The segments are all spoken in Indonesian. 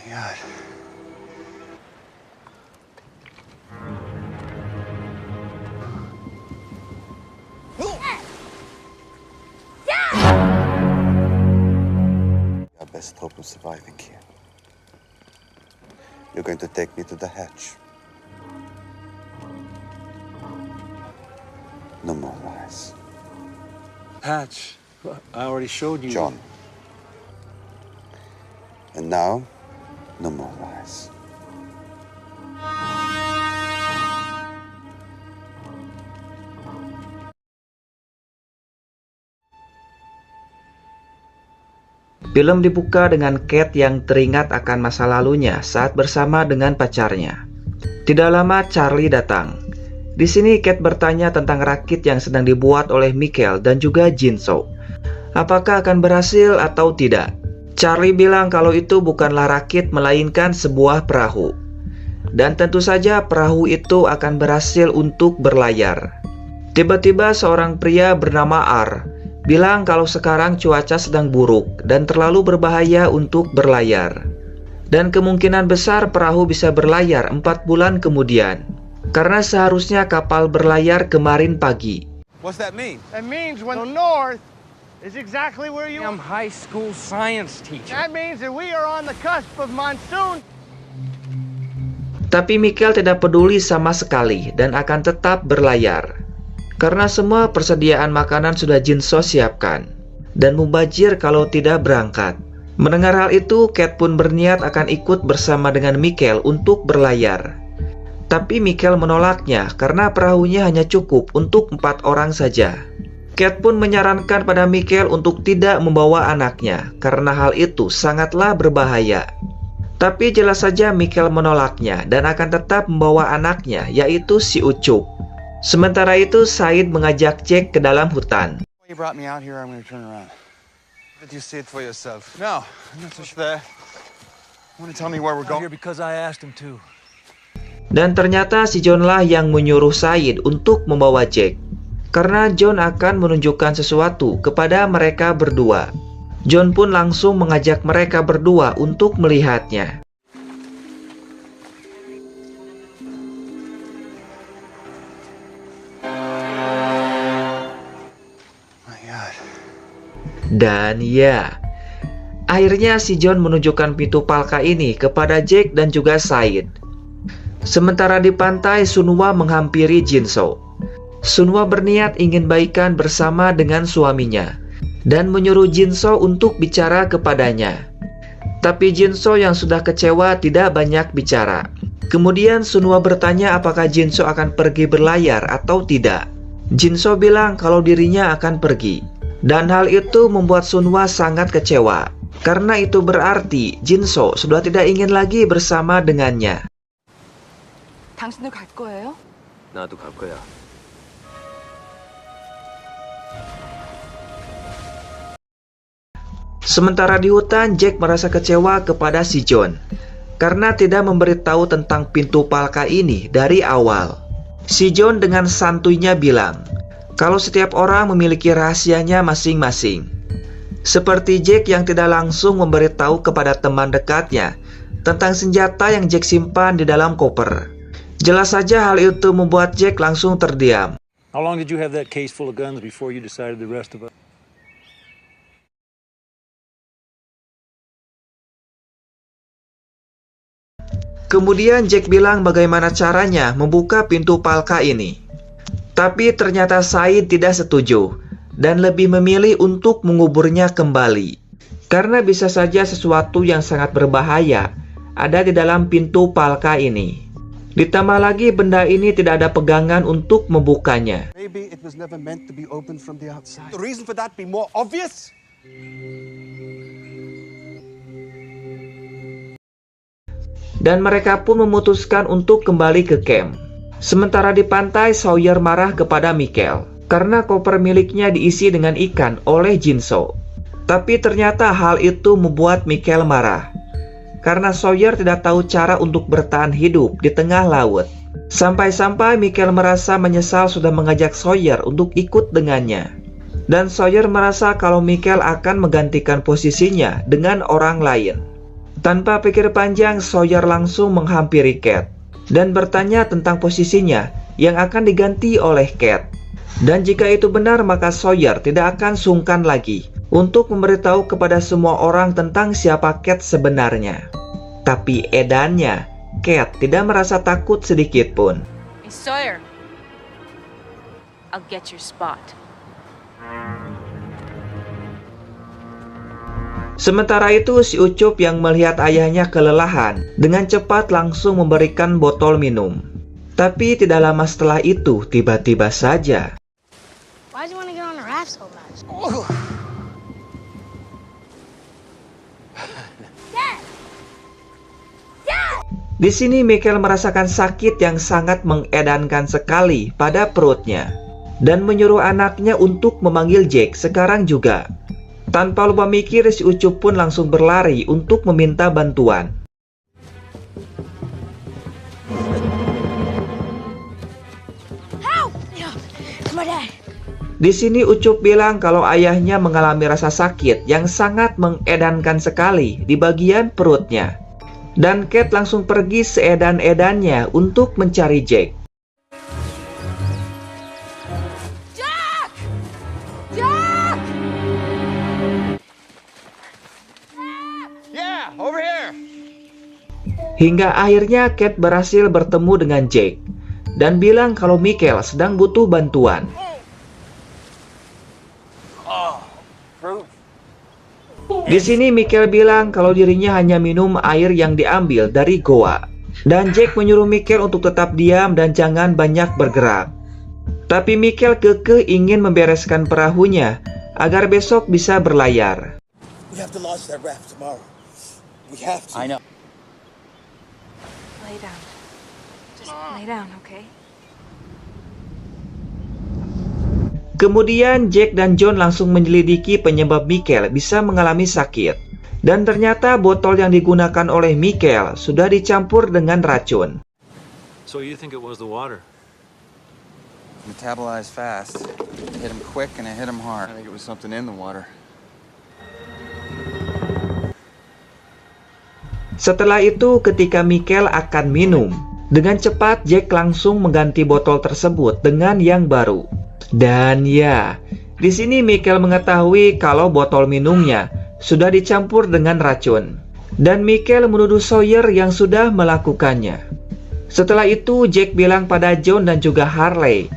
God. Our best hope of surviving here. You're going to take me to the hatch. No more lies. Hatch, I already showed you. John. And now, no more lies. Film dibuka dengan Kate yang teringat akan masa lalunya saat bersama dengan pacarnya. Tidak lama Charlie datang. Di sini Kate bertanya tentang rakit yang sedang dibuat oleh Michael dan juga Jin-soo. Apakah akan berhasil atau tidak? Charlie bilang kalau itu bukanlah rakit melainkan sebuah perahu. Dan tentu saja perahu itu akan berhasil untuk berlayar. Tiba-tiba seorang pria bernama R bilang kalau sekarang cuaca sedang buruk dan terlalu berbahaya untuk berlayar. Dan kemungkinan besar perahu bisa berlayar 4 bulan kemudian. Karena seharusnya kapal berlayar kemarin pagi. What's that mean? That means when the north is exactly where you... I'm high school science teacher. That means that we are on the cusp of monsoon. Tapi Michael tidak peduli sama sekali dan akan tetap berlayar. Karena semua persediaan makanan sudah Jin-soo siapkan. Dan mubazir kalau tidak berangkat. Mendengar hal itu, Kate pun berniat akan ikut bersama dengan Michael untuk berlayar. Tapi Michael menolaknya karena perahunya hanya cukup untuk 4 orang saja. Kate pun menyarankan pada Michael untuk tidak membawa anaknya karena hal itu sangatlah berbahaya. Tapi jelas saja Michael menolaknya dan akan tetap membawa anaknya, yaitu si Ucup. Sementara itu Said mengajak Jack ke dalam hutan. You brought me out here, I'm going to turn around. Did you see it for yourself? No, I'm not so sure. There. Want to tell me where we're Here going? because I asked him to. Dan ternyata si John lah yang menyuruh Said untuk membawa Jack. Karena John akan menunjukkan sesuatu kepada mereka berdua. John pun langsung mengajak mereka berdua untuk melihatnya. My God. Dan ya, akhirnya si John menunjukkan pintu palka ini kepada Jack dan juga Said. Sementara di pantai, Sunwa menghampiri Jin-soo. Sunwa berniat ingin baikan bersama dengan suaminya dan menyuruh Jin-soo untuk bicara kepadanya. Tapi Jin-soo yang sudah kecewa tidak banyak bicara. Kemudian Sunwa bertanya apakah Jin-soo akan pergi berlayar atau tidak. Jin-soo bilang kalau dirinya akan pergi. Dan hal itu membuat Sunwa sangat kecewa. Karena itu berarti Jin-soo sudah tidak ingin lagi bersama dengannya. 당신도 갈 거예요? 나도 갈 거야. Sementara di hutan, Jack merasa kecewa kepada si John karena tidak memberitahu tentang pintu palka ini dari awal. Si John dengan santuinya bilang kalau setiap orang memiliki rahasianya masing-masing. Seperti Jack yang tidak langsung memberitahu kepada teman dekatnya tentang senjata yang Jack simpan di dalam koper. Jelas saja hal itu membuat Jack langsung terdiam. How long did you have that case full of guns before you decided the rest of us? Kemudian Jack bilang bagaimana caranya membuka pintu palka ini. Tapi ternyata Said tidak setuju dan lebih memilih untuk menguburnya kembali. Karena bisa saja sesuatu yang sangat berbahaya ada di dalam pintu palka ini. Ditambah lagi benda ini tidak ada pegangan untuk membukanya. Maybe it was never meant to be opened from the outside. The reason for that be more obvious? Dan mereka pun memutuskan untuk kembali ke camp. Sementara di pantai, Sawyer marah kepada Michael karena koper miliknya diisi dengan ikan oleh Jin-soo. Tapi ternyata hal itu membuat Michael marah karena Sawyer tidak tahu cara untuk bertahan hidup di tengah laut. Sampai-sampai Michael merasa menyesal sudah mengajak Sawyer untuk ikut dengannya. Dan Sawyer merasa kalau Michael akan menggantikan posisinya dengan orang lain. Tanpa pikir panjang, Sawyer langsung menghampiri Kate dan bertanya tentang posisinya yang akan diganti oleh Kate. Dan jika itu benar, maka Sawyer tidak akan sungkan lagi untuk memberitahu kepada semua orang tentang siapa Kate sebenarnya. Tapi edannya, Kate tidak merasa takut sedikit pun. Hey, Sawyer. I'll get your spot. Sementara itu, si Ucup yang melihat ayahnya kelelahan dengan cepat langsung memberikan botol minum. Tapi tidak lama setelah itu, tiba-tiba saja Why do you want to get on the raft so much? di sini Michael merasakan sakit yang sangat mengedankan sekali pada perutnya dan menyuruh anaknya untuk memanggil Jack sekarang juga. Tanpa lupa mikir, si Ucup pun langsung berlari untuk meminta bantuan. Help! Yeah, it's my dad. Di sini Ucup bilang kalau ayahnya mengalami rasa sakit yang sangat mengedankan sekali di bagian perutnya. Dan Kate langsung pergi seedan-edannya untuk mencari Jack. Jack! Jack! Yeah, over here. Hingga akhirnya Kate berhasil bertemu dengan Jack dan bilang kalau Michael sedang butuh bantuan. Di sini Michael bilang kalau dirinya hanya minum air yang diambil dari goa. Dan Jack menyuruh Michael untuk tetap diam dan jangan banyak bergerak. Tapi Michael kekeh ingin membereskan perahunya agar besok bisa berlayar. We have to launch that raft tomorrow. We have to. I know. Lay down. Just lay down, okay? Kemudian Jack dan John langsung menyelidiki penyebab Michael bisa mengalami sakit. Dan ternyata botol yang digunakan oleh Michael sudah dicampur dengan racun. So you think it was the water? Metabolized fast. It hit him quick and it hit him hard. I think it was something in the water. Setelah itu, ketika Michael akan minum, dengan cepat Jack langsung mengganti botol tersebut dengan yang baru. Dan ya, di sini Michael mengetahui kalau botol minumnya sudah dicampur dengan racun. Dan Michael menuduh Sawyer yang sudah melakukannya. Setelah itu, Jack bilang pada John dan juga Harley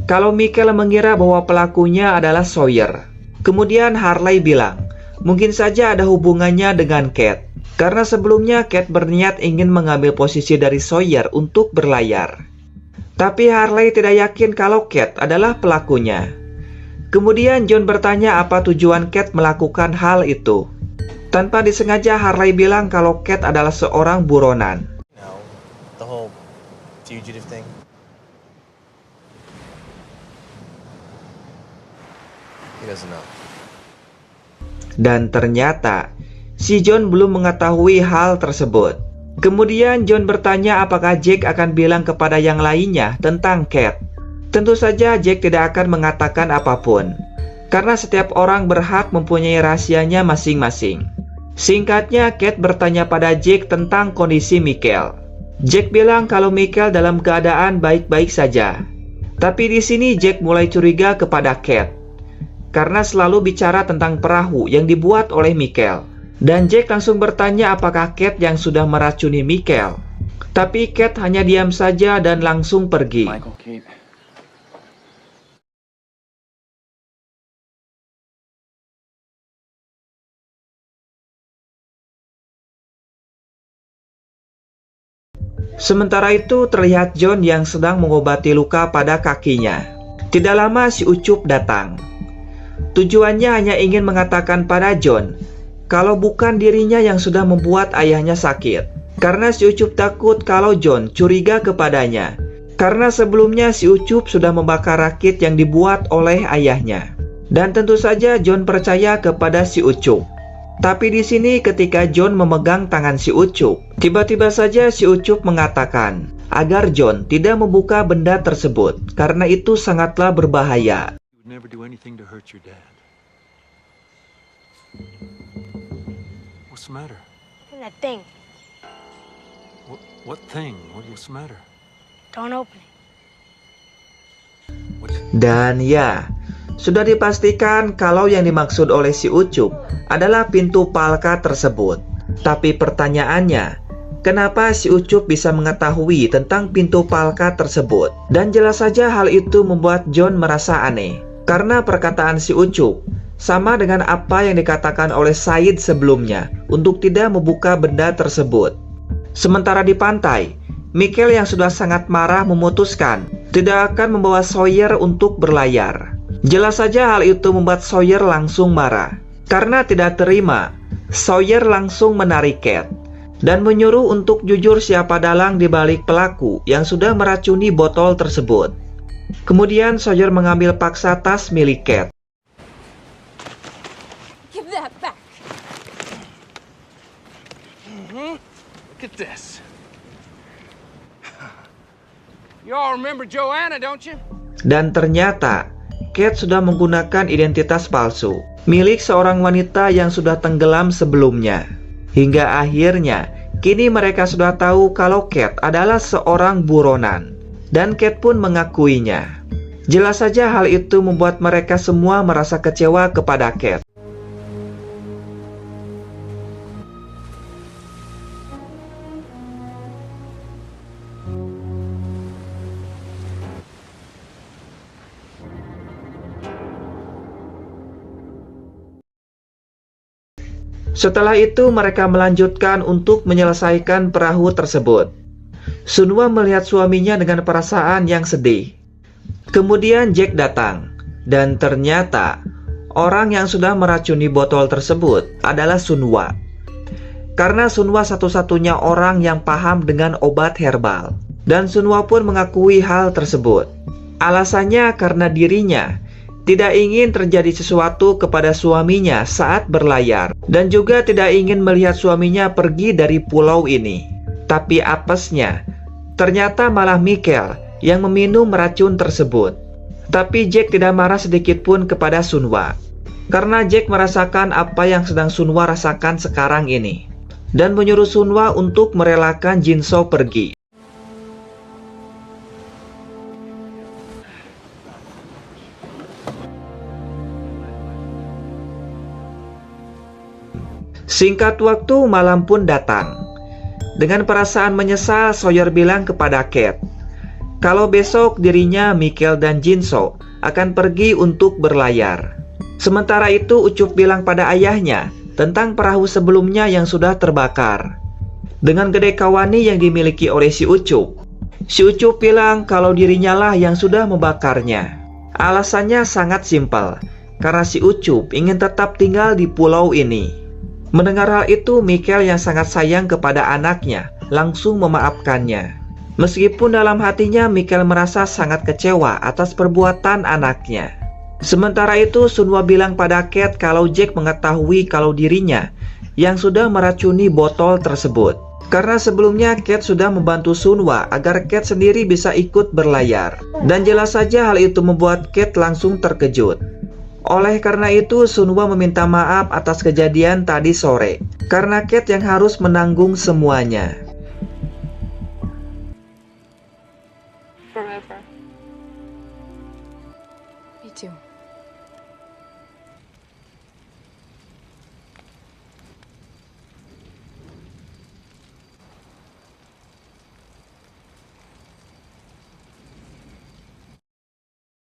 kalau Michael mengira bahwa pelakunya adalah Sawyer. Kemudian Harley bilang, mungkin saja ada hubungannya dengan Kate, karena sebelumnya Kate berniat ingin mengambil posisi dari Sawyer untuk berlayar. Tapi Harley tidak yakin kalau Kate adalah pelakunya. Kemudian John bertanya apa tujuan Kate melakukan hal itu. Tanpa disengaja Harley bilang kalau Kate adalah seorang buronan. No, the whole fugitive thing. He doesn't know. Dan ternyata si John belum mengetahui hal tersebut. Kemudian John bertanya apakah Jack akan bilang kepada yang lainnya tentang Kate. Tentu saja Jack tidak akan mengatakan apapun, karena setiap orang berhak mempunyai rahasianya masing-masing. Singkatnya, Kate bertanya pada Jack tentang kondisi Michael. Jack bilang kalau Michael dalam keadaan baik-baik saja. Tapi di sini Jack mulai curiga kepada Kate, karena selalu bicara tentang perahu yang dibuat oleh Michael. Dan Jack langsung bertanya apakah Kate yang sudah meracuni Michael. Tapi Kate hanya diam saja dan langsung pergi. Michael, Kate. Sementara itu terlihat John yang sedang mengobati luka pada kakinya. Tidak lama si Ucup datang. Tujuannya hanya ingin mengatakan pada John kalau bukan dirinya yang sudah membuat ayahnya sakit. Karena si Ucup takut kalau John curiga kepadanya. Karena sebelumnya si Ucup sudah membakar rakit yang dibuat oleh ayahnya. Dan tentu saja John percaya kepada si Ucup. Tapi di sini ketika John memegang tangan si Ucup, tiba-tiba saja si Ucup mengatakan agar John tidak membuka benda tersebut karena itu sangatlah berbahaya. You would never do anything to hurt your dad. What's the matter? Open that thing. What thing? What's the matter? Don't open it. Dan ya, sudah dipastikan kalau yang dimaksud oleh si Ucup adalah pintu Palka tersebut. Tapi pertanyaannya, kenapa si Ucup bisa mengetahui tentang pintu Palka tersebut? Dan jelas saja hal itu membuat John merasa aneh. Karena perkataan si Ucup sama dengan apa yang dikatakan oleh Said sebelumnya untuk tidak membuka benda tersebut. Sementara di pantai, Michael yang sudah sangat marah memutuskan tidak akan membawa Sawyer untuk berlayar. Jelas saja hal itu membuat Sawyer langsung marah. Karena tidak terima, Sawyer langsung menarik Kate dan menyuruh untuk jujur siapa dalang di balik pelaku yang sudah meracuni botol tersebut. Kemudian Sawyer mengambil paksa tas milik Kate. Give that back. Look at this. You all remember Joanna, don't you? Dan ternyata Kate sudah menggunakan identitas palsu milik seorang wanita yang sudah tenggelam sebelumnya. Hingga akhirnya kini mereka sudah tahu kalau Kate adalah seorang buronan. Dan Kate pun mengakuinya. Jelas saja hal itu membuat mereka semua merasa kecewa kepada Kate. Setelah itu mereka melanjutkan untuk menyelesaikan perahu tersebut. Sunwa melihat suaminya dengan perasaan yang sedih. Kemudian Jack datang, dan ternyata orang yang sudah meracuni botol tersebut adalah Sunwa. Karena Sunwa satu-satunya orang yang paham dengan obat herbal, dan Sunwa pun mengakui hal tersebut. Alasannya karena dirinya tidak ingin terjadi sesuatu kepada suaminya saat berlayar, dan juga tidak ingin melihat suaminya pergi dari pulau ini. Tapi apesnya, ternyata malah Michael yang meminum racun tersebut. Tapi Jack tidak marah sedikit pun kepada Sunwa, karena Jack merasakan apa yang sedang Sunwa rasakan sekarang ini, dan menyuruh Sunwa untuk merelakan Jinso pergi. Singkat waktu, malam pun datang. Dengan perasaan menyesal, Sawyer bilang kepada Kate kalau besok dirinya, Michael, dan Jinso akan pergi untuk berlayar. Sementara itu Ucup bilang pada ayahnya tentang perahu sebelumnya yang sudah terbakar. Dengan gede kawani yang dimiliki oleh si Ucup bilang kalau dirinya lah yang sudah membakarnya. Alasannya sangat simpel, karena si Ucup ingin tetap tinggal di pulau ini. Mendengar hal itu, Michael yang sangat sayang kepada anaknya langsung memaafkannya. Meskipun dalam hatinya Michael merasa sangat kecewa atas perbuatan anaknya. Sementara itu Sunwa bilang pada Kate kalau Jack mengetahui kalau dirinya yang sudah meracuni botol tersebut. Karena sebelumnya Kate sudah membantu Sunwa agar Kate sendiri bisa ikut berlayar. Dan jelas saja hal itu membuat Kate langsung terkejut. Oleh karena itu, Sunwa meminta maaf atas kejadian tadi sore, karena Kate yang harus menanggung semuanya.